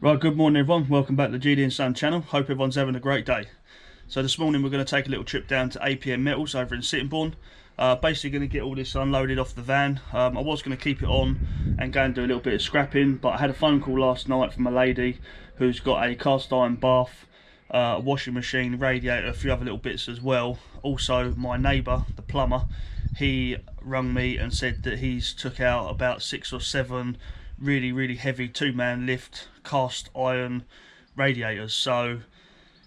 Right, good morning everyone, welcome back to the GD & Son channel. Hope everyone's having a great day. So this morning we're going to take a little trip down to APM Metals over in Sittingbourne. Basically going to get all this unloaded off the van. I was going to keep it on and go and do a little bit of scrapping, but I had a phone call last night from a lady who's got a cast iron bath, a washing machine, radiator, a few other little bits as well. Also my neighbour, the plumber, he rung me and said that he's took out about 6 or 7 really heavy 2-man lift cast iron radiators. So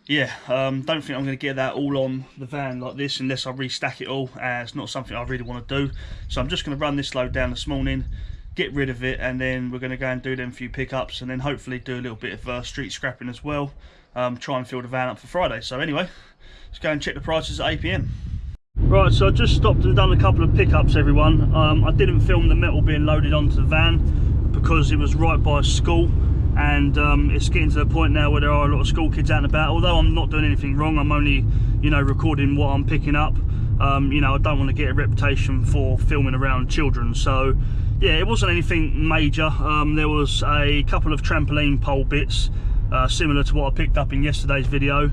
yeah, don't think I'm going to get that all on the van like this unless I restack it all. It's not something I really want to do, so I'm just going to run this load down this morning, get rid of it, and then we're going to go and do them few pickups, and then hopefully do a little bit of street scrapping as well. Try and fill the van up for Friday. So anyway, let's go and check the prices at APM. Right, so I just stopped and done a couple of pickups, everyone. I didn't film the metal being loaded onto the van because it was right by a school, and it's getting to the point now where there are a lot of school kids out and about. Although I'm not doing anything wrong, I'm only, you know, recording what I'm picking up. You know, I don't want to get a reputation for filming around children. So yeah, it wasn't anything major. There was a couple of trampoline pole bits, similar to what I picked up in yesterday's video,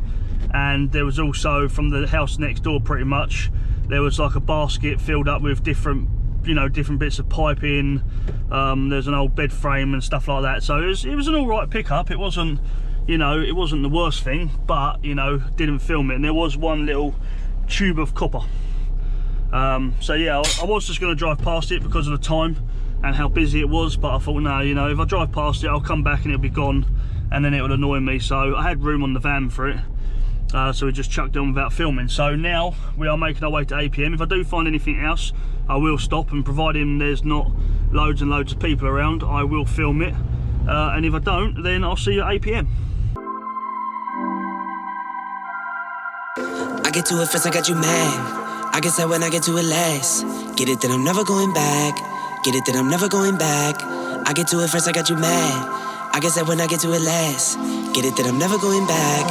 and there was also from the house next door, pretty much, there was like a basket filled up with different, you know, different bits of piping. There's an old bed frame and stuff like that. So it was an all right pickup. It wasn't, you know, it wasn't the worst thing, but, you know, didn't film it. And there was one little tube of copper. So yeah, I was just going to drive past it because of the time and how busy it was, but I thought, no, you know, if I drive past it, I'll come back and it'll be gone, and then it would annoy me. So I had room on the van for it. So we just chucked it on without filming. So now we are making our way to APM. If I do find anything else, I will stop, and providing there's not loads and loads of people around, I will film it. And if I don't, then I'll see you at APM. I get to it first, I got you mad. I guess that when I get to it last. Get it, then I'm never going back. Get it, then I'm never going back. I get to it first, I got you mad. I guess that when I get to it last. Get it, then I'm never going back.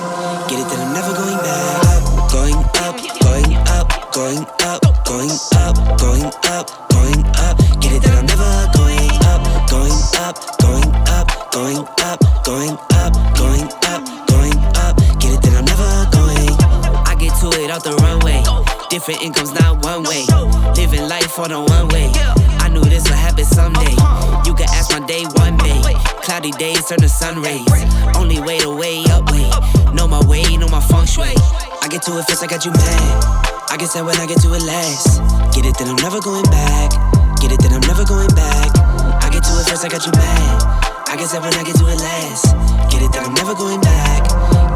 Get it, then I'm never going back. Going up, going up, going up, going up, going up, going up. Get it, then I'm never going up, going up, going up, going up, going up, going up, going up. Get it, then I'm never going. I get to it off the runway. Different incomes, not one way. Living life on a one way. I knew this would happen someday. You can ask my day one day. Cloudy days turn to sun rays. Only way to way up way. Know my way, know my feng shui. I get to it first, I got you mad. I guess that when I get to it last. Get it, then I'm never going back. Get it, then I'm never going back. I get to it first, I got you mad. I guess that when I get to it last. Get it, then I'm never going back.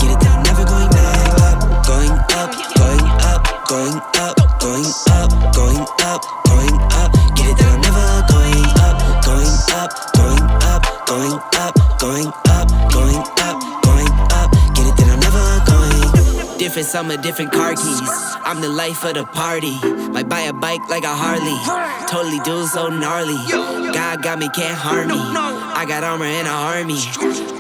Get it, then I'm never going back. Going up, going up, going up, going up, going up, going up. Get it, then I'm never going up, going up, going up, going up, going up, going up, going up. Get it, then I'm never going. Different summer, different car keys. I'm the life of the party. Might buy a bike like a Harley. Totally do so gnarly. God got me, can't harm me. I got armor and an army.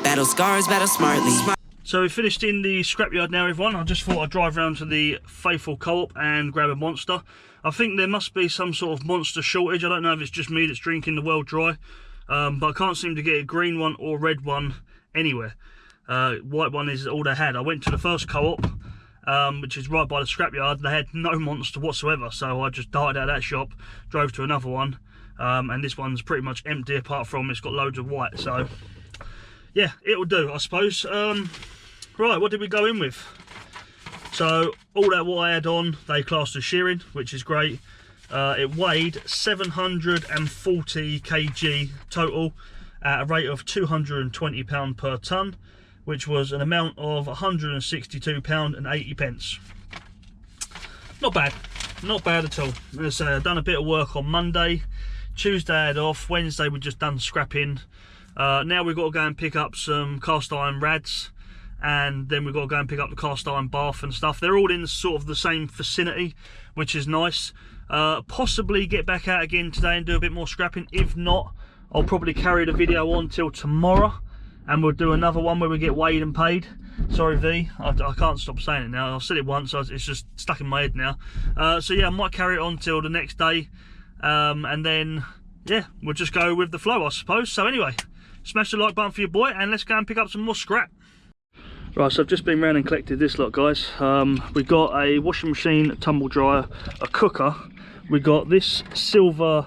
Battle scars, battle smartly. So we finished in the scrapyard now, everyone. I just thought I'd drive around to the Faithful Co-op and grab a Monster. I think there must be some sort of Monster shortage. I don't know if it's just me that's drinking the well dry, but I can't seem to get a green one or red one anywhere. White one is all they had. I went to the first Co-op, which is right by the scrapyard. They had no Monster whatsoever, so I just darted out of that shop, drove to another one, and this one's pretty much empty apart from it's got loads of white. So yeah, it'll do, I suppose. Right, what did we go in with? So all that what I had on, they classed as shearing, which is great. It weighed 740 kg total at a rate of £220 per tonne, which was an amount of £162.80. Not bad, not bad at all. As I say, I've done a bit of work on Monday. Tuesday I had off. Wednesday we just done scrapping. Now we've got to go and pick up some cast iron rads, and then we've got to go and pick up the cast iron bath and stuff. They're all in sort of the same vicinity, which is nice. Possibly get back out again today and do a bit more scrapping. If not, I'll probably carry the video on till tomorrow, and we'll do another one where we get weighed and paid. Sorry V, I can't stop saying it now. I've said it once, so it's just stuck in my head now. So yeah, I might carry it on till the next day, and then yeah, we'll just go with the flow, I suppose. So anyway, smash the like button for your boy, and let's go and pick up some more scrap. Right, so I've just been round and collected this lot, guys. We got a washing machine, a tumble dryer, a cooker. We got this silver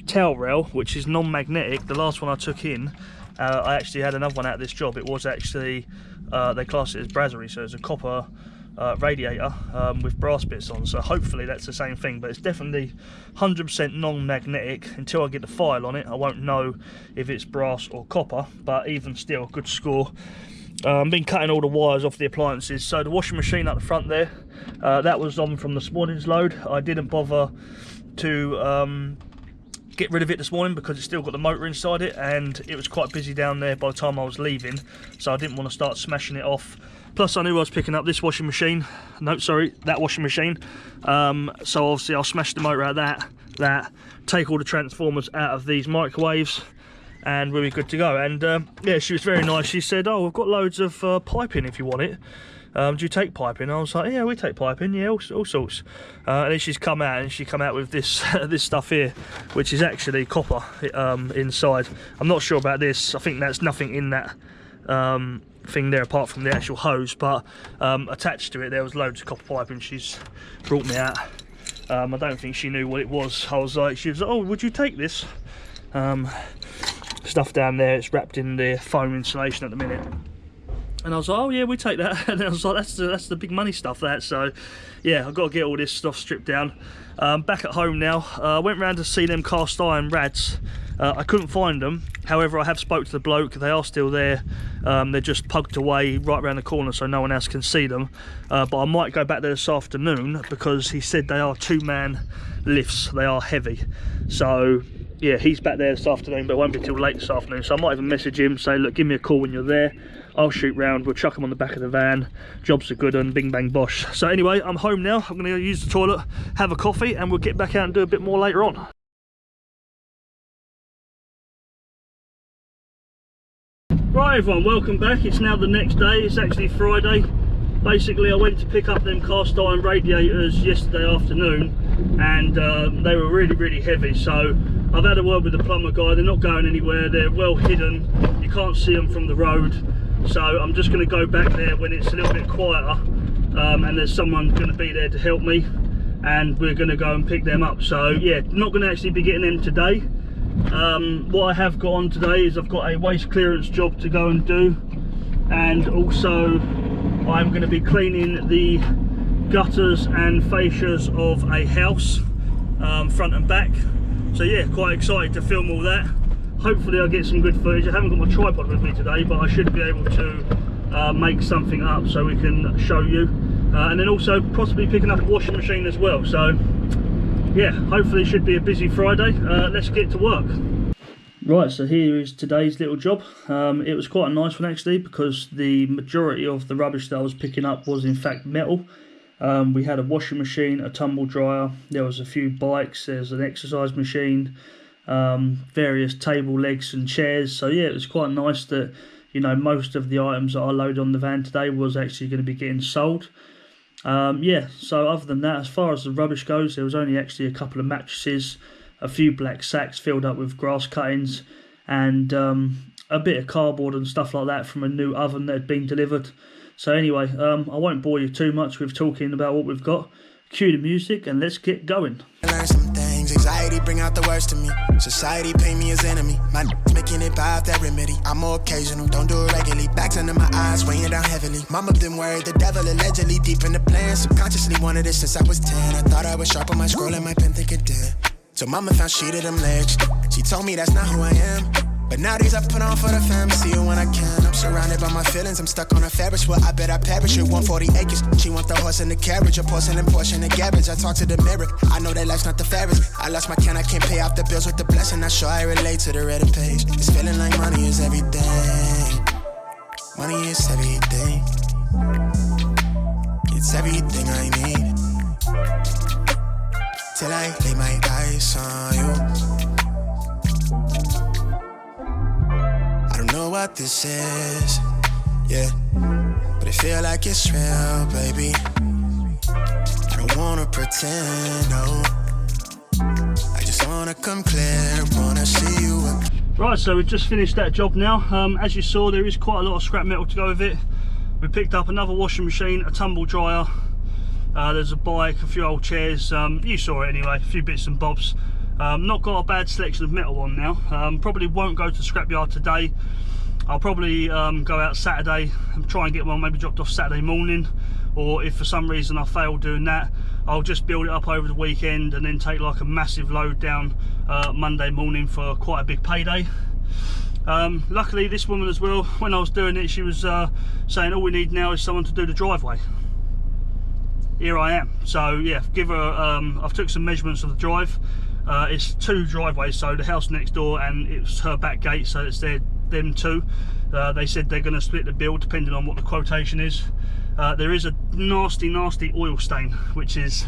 towel rail, which is non-magnetic. The last one I took in, I actually had another one out of this job. It was actually, they class it as brasserie, so it's a copper radiator with brass bits on, so hopefully that's the same thing, but it's definitely 100% non-magnetic. Until I get the file on it, I won't know if it's brass or copper, but even still, good score. I've been cutting all the wires off the appliances. So the washing machine up the front there, that was on from this morning's load. I didn't bother to get rid of it this morning because it's still got the motor inside it, and it was quite busy down there by the time I was leaving, so I didn't want to start smashing it off. Plus I knew I was picking up this washing machine, no sorry, that washing machine, so obviously I'll smash the motor out of that, take all the transformers out of these microwaves, and we'll be good to go. And yeah, she was very nice. She said, oh, we've got loads of piping if you want it. Do you take piping? I was like, yeah, we take piping, yeah, all sorts. And then she's come out, and she come out with this this stuff here, which is actually copper inside. I'm not sure about this. I think that's nothing in that thing there apart from the actual hose, but attached to it there was loads of copper piping. She's brought me out. I don't think she knew what it was. I was like, she was like, oh, would you take this? Stuff down there, it's wrapped in the foam insulation at the minute. And I was like, oh yeah, we take that. And I was like, that's the big money stuff, that. So yeah, I've got to get all this stuff stripped down. Back at home now. I went round to see them cast iron rads. I couldn't find them. However, I have spoke to the bloke. They are still there. They're just pugged away right around the corner so no one else can see them. But I might go back there this afternoon because he said they are 2-man lifts. They are heavy. So yeah, he's back there this afternoon, but it won't be till late this afternoon. So I might even message him, say, look, give me a call when you're there. I'll shoot round, we'll chuck them on the back of the van. Jobs are good and bing bang bosh. So anyway, I'm home now. I'm gonna go use the toilet, have a coffee, and we'll get back out and do a bit more later on. Right everyone, welcome back. It's now the next day. It's actually Friday. Basically, I went to pick up them cast iron radiators yesterday afternoon, and they were really heavy. So I've had a word with the plumber guy. They're not going anywhere. They're well hidden. You can't see them from the road. So I'm just going to go back there when it's a little bit quieter, and there's someone going to be there to help me, and we're going to go and pick them up. So yeah, not going to actually be getting them today. What I have got on today is I've got a waste clearance job to go and do, and also I'm going to be cleaning the gutters and fascias of a house, front and back. So yeah, quite excited to film all that. Hopefully I'll get some good footage. I haven't got my tripod with me today, but I should be able to make something up so we can show you. And then also possibly picking up a washing machine as well. So yeah, hopefully it should be a busy Friday. Let's get to work. Right, so here is today's little job. It was quite a nice one actually, because the majority of the rubbish that I was picking up was in fact metal. We had a washing machine, a tumble dryer, there was a few bikes, there's an exercise machine, various table legs and chairs. So yeah, it was quite nice that, you know, most of the items that I loaded on the van today was actually going to be getting sold. Yeah, so other than that, as far as the rubbish goes, there was only actually a couple of mattresses, a few black sacks filled up with grass cuttings, and a bit of cardboard and stuff like that from a new oven that had been delivered. So anyway, I won't bore you too much with talking about what we've got. Cue the music and let's get going. Learn some things, anxiety bring out the worst in me. Society paint me as enemy. My making it by that remedy. I'm more occasional, don't do it regularly. Backs under my eyes, weighing down heavily. Mama been worried, the devil allegedly deep in the plan. Subconsciously wanted it since I was 10. I thought I was sharp on my scroll and my pen think it did. So mama found shit of them legs. She told me that's not who I am. But nowadays I put on for the fam, see you when I can. I'm surrounded by my feelings, I'm stuck on a Ferris wheel. I bet I perish at 140 acres. She want the horse and the carriage, a porcelain portion of garbage. I talk to the mirror, I know that life's not the fairest. I lost my can, I can't pay off the bills with the blessing. I sure I relate to the Reddit page. It's feeling like money is everything. Money is everything. It's everything I need. Till I lay my eyes on you. Know what this is, yeah, but I feel like it's real, baby. I don't wanna pretend, no. I just wanna come clear, wanna see you again. Right, so we've just finished that job now. As you saw, there is quite a lot of scrap metal to go with it. We picked up another washing machine, a tumble dryer, there's a bike, a few old chairs, you saw it anyway, a few bits and bobs. Not got a bad selection of metal on now. Probably won't go to the scrapyard today. I'll probably go out Saturday and try and get one maybe dropped off Saturday morning, or if for some reason I fail doing that, I'll just build it up over the weekend and then take like a massive load down Monday morning for quite a big payday. Luckily this woman as well, when I was doing it, she was saying all we need now is someone to do the driveway. Here I am. So yeah, give her, I've took some measurements of the drive. It's 2 driveways, so the house next door and it's her back gate, so it's them 2. They said they're going to split the bill depending on what the quotation is. There is a nasty oil stain, which is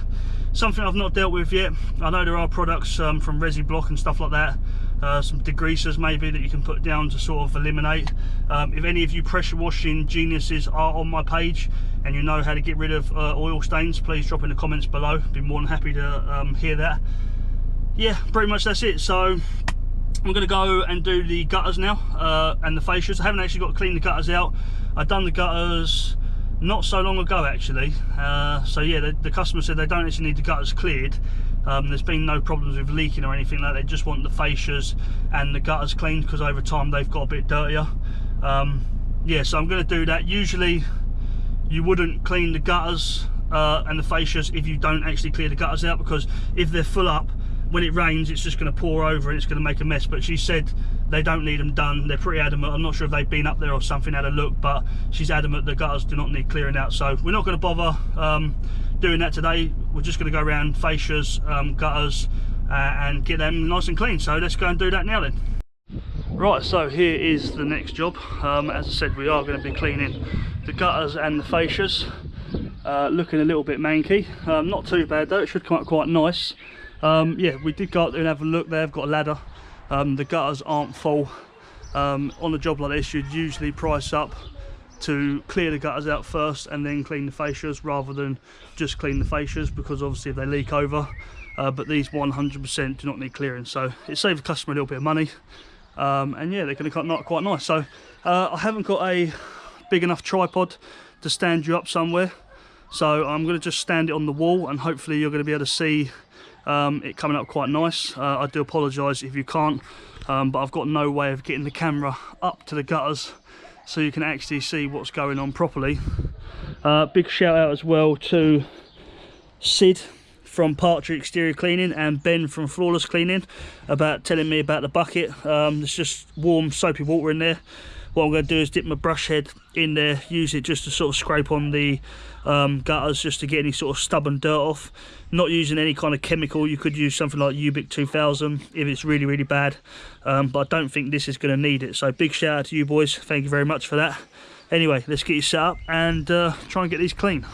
something I've not dealt with yet. I know there are products from Resi Block and stuff like that, some degreasers maybe that you can put down to sort of eliminate. If any of you pressure washing geniuses are on my page and you know how to get rid of oil stains, please drop in the comments below. Be more than happy to hear that. Yeah, pretty much that's it. So I'm going to go and do the gutters now and the fascias. I haven't actually got to clean the gutters out. I've done the gutters not so long ago actually. So yeah, the customer said they don't actually need the gutters cleared. There's been no problems with leaking or anything like that. They just want the fascias and the gutters cleaned because over time they've got a bit dirtier. Yeah, so I'm going to do that. Usually you wouldn't clean the gutters and the fascias if you don't actually clear the gutters out, because if they're full up, when it rains it's just going to pour over and it's going to make a mess. But she said they don't need them done. They're pretty adamant. I'm not sure if they've been up there or something, had a look, but she's adamant the gutters do not need clearing out. So we're not going to bother doing that today. We're just going to go around fascias, gutters and get them nice and clean. So let's go and do that now then. Right, so here is the next job. As I said, we are going to be cleaning the gutters and the fascias. Looking a little bit manky, not too bad though. It should come up quite nice. Yeah, we did go up there and have a look. They've got a ladder. The gutters aren't full. On a job like this, you'd usually price up to clear the gutters out first and then clean the fascias, rather than just clean the fascias, because obviously if they leak over. But these 100% do not need clearing, so it saves the customer a little bit of money. And yeah, they're going to come out quite nice. So I haven't got a big enough tripod to stand you up somewhere, so I'm going to just stand it on the wall and hopefully you're going to be able to see it coming up quite nice. I do apologise if you can't, but I've got no way of getting the camera up to the gutters so you can actually see what's going on properly. Big shout out as well to Sid from Partridge Exterior Cleaning and Ben from Flawless Cleaning about telling me about the bucket. There's just warm soapy water in there. What I'm going to do is dip my brush head in there, use it just to sort of scrape on the gutters, just to get any sort of stubborn dirt off. Not using any kind of chemical. You could use something like Ubic 2000 if it's really bad, but I don't think this is going to need it. So big shout out to you boys, thank you very much for that. Anyway, let's get you set up and try and get these clean.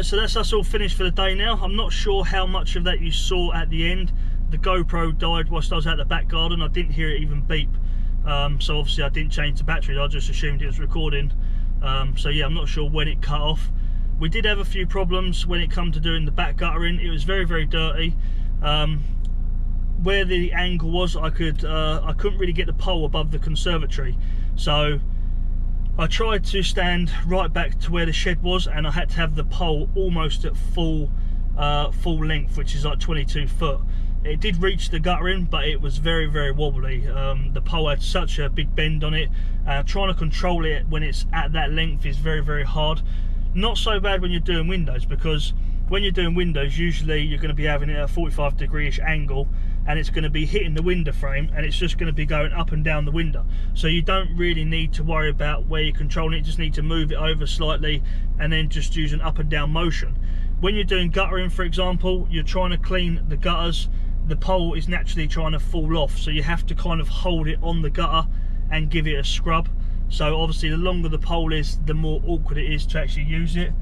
Right, so that's us all finished for the day now. I'm not sure how much of that you saw at the end. The GoPro died whilst I was out the back garden. I didn't hear it even beep. So obviously I didn't change the battery. I just assumed it was recording. So yeah, I'm not sure when it cut off. We did have a few problems when it come to doing the back guttering. It was very, very dirty. Where the angle was, I couldn't really get the pole above the conservatory. So I tried to stand right back to where the shed was, and I had to have the pole almost at full length, which is like 22 foot. It did reach the guttering, but it was very, very wobbly. The pole had such a big bend on it. Trying to control it when it's at that length is very, very hard. Not so bad when you're doing windows, because when you're doing windows, usually you're going to be having it at a 45 degree-ish angle, and it's going to be hitting the window frame, and it's just going to be going up and down the window. So you don't really need to worry about where you're controlling it. You just need to move it over slightly and then just use an up and down motion. When you're doing guttering, for example, you're trying to clean the gutters, the pole is naturally trying to fall off, so you have to kind of hold it on the gutter and give it a scrub. So obviously the longer the pole is, the more awkward it is to actually use it.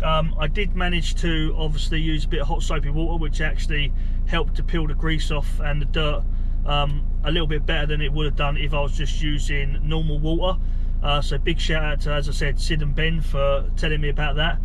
I did manage to obviously use a bit of hot soapy water, which actually helped to peel the grease off and the dirt a little bit better than it would have done if I was just using normal water. So big shout out to, as I said, Sid and Ben for telling me about that.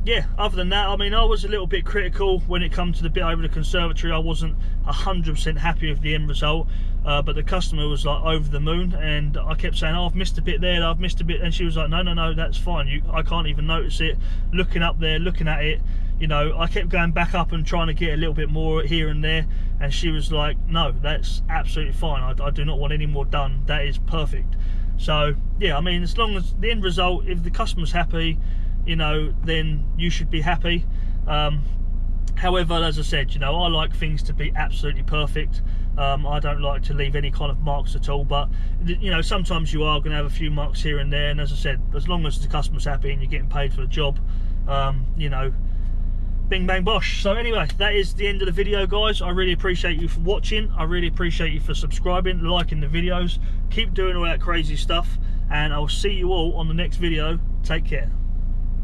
Yeah, other than that, I mean, I was a little bit critical when it comes to the bit over the conservatory. I wasn't 100% happy with the end result, but the customer was like over the moon, and I kept saying, oh, I've missed a bit there, I've missed a bit, and she was like, no, that's fine, I can't even notice it. Looking up there, looking at it, you know, I kept going back up and trying to get a little bit more here and there, and she was like, no, that's absolutely fine, I do not want any more done, that is perfect. So yeah, I mean, as long as the end result, if the customer's happy, you know, then you should be happy. However, as I said, you know, I like things to be absolutely perfect. I don't like to leave any kind of marks at all, but you know, sometimes you are going to have a few marks here and there, and as I said, as long as the customer's happy and you're getting paid for the job, you know, bing bang bosh. So anyway, that is the end of the video, guys. I really appreciate you for watching. I really appreciate you for subscribing, liking the videos. Keep doing all that crazy stuff, and I'll see you all on the next video. Take care.